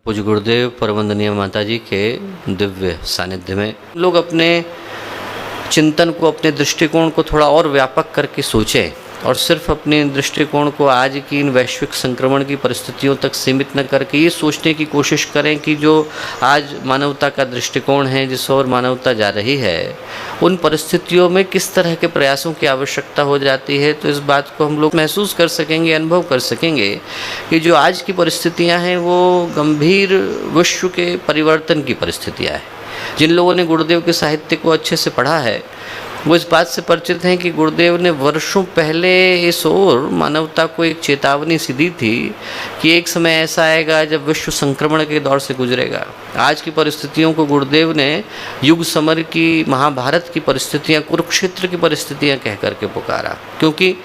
पूज्य गुरुदेव परमवंदनीय माता जी के दिव्य सानिध्य में लोग अपने चिंतन को, अपने दृष्टिकोण को थोड़ा और व्यापक करके सोचें और सिर्फ अपने दृष्टिकोण को आज की इन वैश्विक संक्रमण की परिस्थितियों तक सीमित न करके ये सोचने की कोशिश करें कि जो आज मानवता का दृष्टिकोण है, जिस ओर मानवता जा रही है, उन परिस्थितियों में किस तरह के प्रयासों की आवश्यकता हो जाती है। तो इस बात को हम लोग महसूस कर सकेंगे, अनुभव कर सकेंगे कि जो आज की परिस्थितियाँ हैं वो गंभीर विश्व के परिवर्तन की परिस्थितियाँ हैं। जिन लोगों ने गुरुदेव के साहित्य को अच्छे से पढ़ा है वो इस बात से परिचित हैं कि गुरुदेव ने वर्षों पहले इस ओर मानवता को एक चेतावनी सी दी थी कि एक समय ऐसा आएगा जब विश्व संक्रमण के दौर से गुजरेगा। आज की परिस्थितियों को गुरुदेव ने युग समर की, महाभारत की परिस्थितियाँ, कुरुक्षेत्र की परिस्थितियाँ कह करके पुकारा, क्योंकि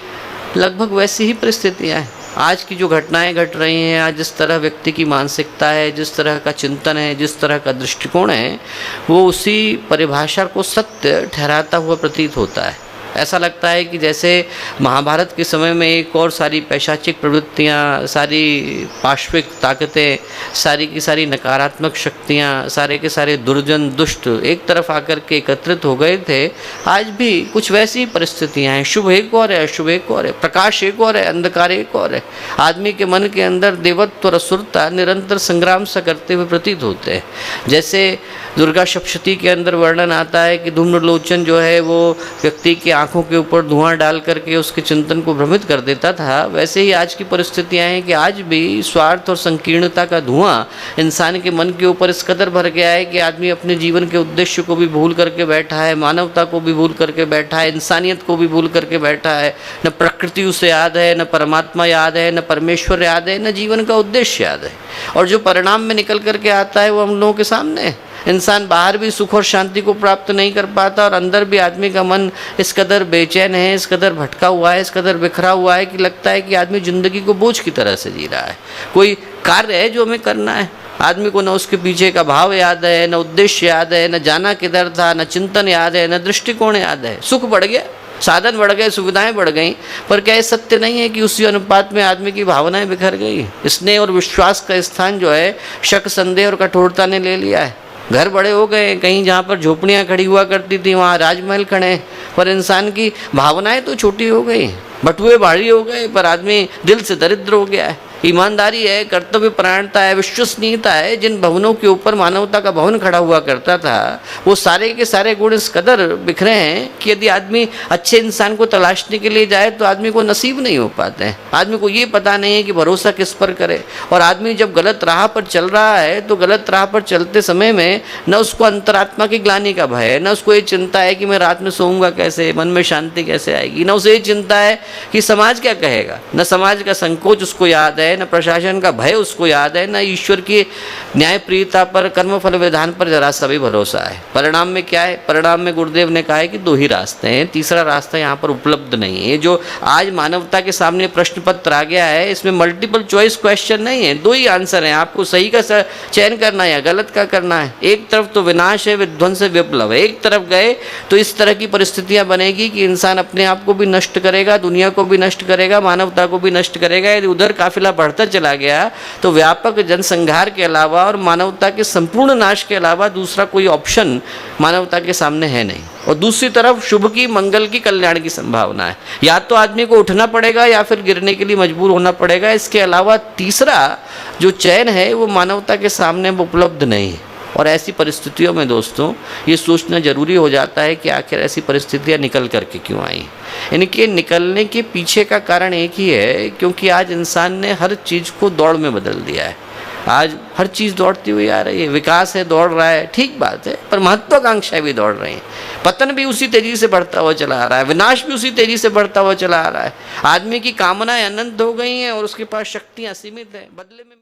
लगभग वैसी ही परिस्थितियाँ हैं। आज की जो घटनाएं घट रही हैं, आज जिस तरह व्यक्ति की मानसिकता है, जिस तरह का चिंतन है, जिस तरह का दृष्टिकोण है, वो उसी परिभाषा को सत्य ठहराता हुआ प्रतीत होता है। ऐसा लगता है कि जैसे महाभारत के समय में एक और सारी पैशाचिक प्रवृत्तियाँ, सारी पाश्विक ताकतें, सारी की सारी नकारात्मक शक्तियाँ, सारे के सारे दुर्जन दुष्ट एक तरफ आकर के एकत्रित हो गए थे। आज भी कुछ वैसी परिस्थितियाँ हैं। शुभ एक और है, अशुभ एक और है, प्रकाश एक और है, अंधकार एक और है। आदमी के मन के अंदर देवत्व और असुरता निरंतर संग्राम सा करते हुए प्रतीत होते हैं। जैसे दुर्गा सप्तशती के अंदर वर्णन आता है कि धूम्रलोचन जो है वो व्यक्ति की आंखों के ऊपर धुआं डाल करके उसके चिंतन को भ्रमित कर देता था, वैसे ही आज की परिस्थितियां हैं कि आज भी स्वार्थ और संकीर्णता का धुआं इंसान के मन के ऊपर इस कदर भर गया है कि आदमी अपने जीवन के उद्देश्य को भी भूल करके बैठा है, मानवता को भी भूल करके बैठा है, इंसानियत को भी भूल करके बैठा है। न प्रकृति उसे याद है, न परमात्मा याद है, न परमेश्वर याद है, न जीवन का उद्देश्य याद है। और जो परिणाम में निकल करके आता है वो हम लोगों के सामने है। इंसान बाहर भी सुख और शांति को प्राप्त नहीं कर पाता और अंदर भी आदमी का मन इस कदर बेचैन है, इस कदर भटका हुआ है, इस कदर बिखरा हुआ है कि लगता है कि आदमी ज़िंदगी को बोझ की तरह से जी रहा है। कोई कार्य है जो हमें करना है, आदमी को न उसके पीछे का भाव याद है, न उद्देश्य याद है, न जाना किधर था, न चिंतन याद है, न दृष्टिकोण याद है। सुख बढ़ गया, साधन बढ़ गए, सुविधाएं बढ़ गई, पर क्या ये सत्य नहीं है कि उसी अनुपात में आदमी की भावनाएं बिखर गई। स्नेह और विश्वास का स्थान जो है शक, संदेह और कठोरता ने ले लिया है। घर बड़े हो गए, कहीं जहाँ पर झोपड़ियाँ खड़ी हुआ करती थी वहाँ राजमहल खड़े, पर इंसान की भावनाएं तो छोटी हो गई, बटुए भारी हो गए, पर आदमी दिल से दरिद्र हो गया है। ईमानदारी है, कर्तव्य परायणता है, विश्वसनीयता है, जिन भवनों के ऊपर मानवता का भवन खड़ा हुआ करता था, वो सारे के सारे गुण इस कदर बिखरे हैं कि यदि आदमी अच्छे इंसान को तलाशने के लिए जाए तो आदमी को नसीब नहीं हो पाते हैं। आदमी को ये पता नहीं है कि भरोसा किस पर करे। और आदमी जब गलत राह पर चल रहा है तो गलत राह पर चलते समय में न उसको अंतरात्मा की ग्लानि का भय है, न उसको ये चिंता है कि मैं रात में सोऊंगा कैसे, मन में शांति कैसे आएगी, न उसे ये चिंता है कि समाज क्या कहेगा, न समाज का संकोच उसको याद है, न प्रशासन का भय उसको याद है, न ईश्वर की न्यायप्रियता पर, कर्मफल विधान पर जरा सा भी भरोसा है। परिणाम में क्या है? परिणाम में गुरुदेव ने कहा है कि दो ही रास्ते हैं, तीसरा रास्ता यहाँ पर उपलब्ध नहीं है। जो आज मानवता के सामने प्रश्न पत्र आ गया है, इसमें मल्टीपल चॉइस क्वेश्चन नहीं है, दो ही आंसर हैं। आपको सही का चयन करना है या गलत का करना है। एक तरफ तो विनाश है, विध्वंस है, विप्लव है। एक तरफ गए तो इस तरह की परिस्थितियाँ बनेगी कि इंसान अपने आप को भी नष्ट करेगा, दुनिया को भी नष्ट करेगा, मानवता को भी नष्ट करेगा। यदि उधर काफिला बढ़ता चला गया तो व्यापक जनसंहार के अलावा और मानवता के संपूर्ण नाश के अलावा दूसरा कोई ऑप्शन मानवता के सामने है नहीं। और दूसरी तरफ शुभ की, मंगल की, कल्याण की संभावना है। या तो आदमी को उठना पड़ेगा या फिर गिरने के लिए मजबूर होना पड़ेगा। इसके अलावा तीसरा जो चयन है वो मानवता के सामने उपलब्ध नहीं है। और ऐसी परिस्थितियों में दोस्तों ये सोचना ज़रूरी हो जाता है कि आखिर ऐसी परिस्थितियाँ निकल करके क्यों आई। इनके निकलने के पीछे का कारण एक ही है, क्योंकि आज इंसान ने हर चीज़ को दौड़ में बदल दिया है। आज हर चीज़ दौड़ती हुई आ रही है। विकास है, दौड़ रहा है, ठीक बात है, पर महत्वाकांक्षाएं भी दौड़ रही हैं। पतन भी उसी तेजी से बढ़ता हुआ चला आ रहा है, विनाश भी उसी तेजी से बढ़ता हुआ चला आ रहा है। आदमी की कामनाएं अनंत हो गई हैं और उसके पास शक्तियाँ सीमित हैं। बदले में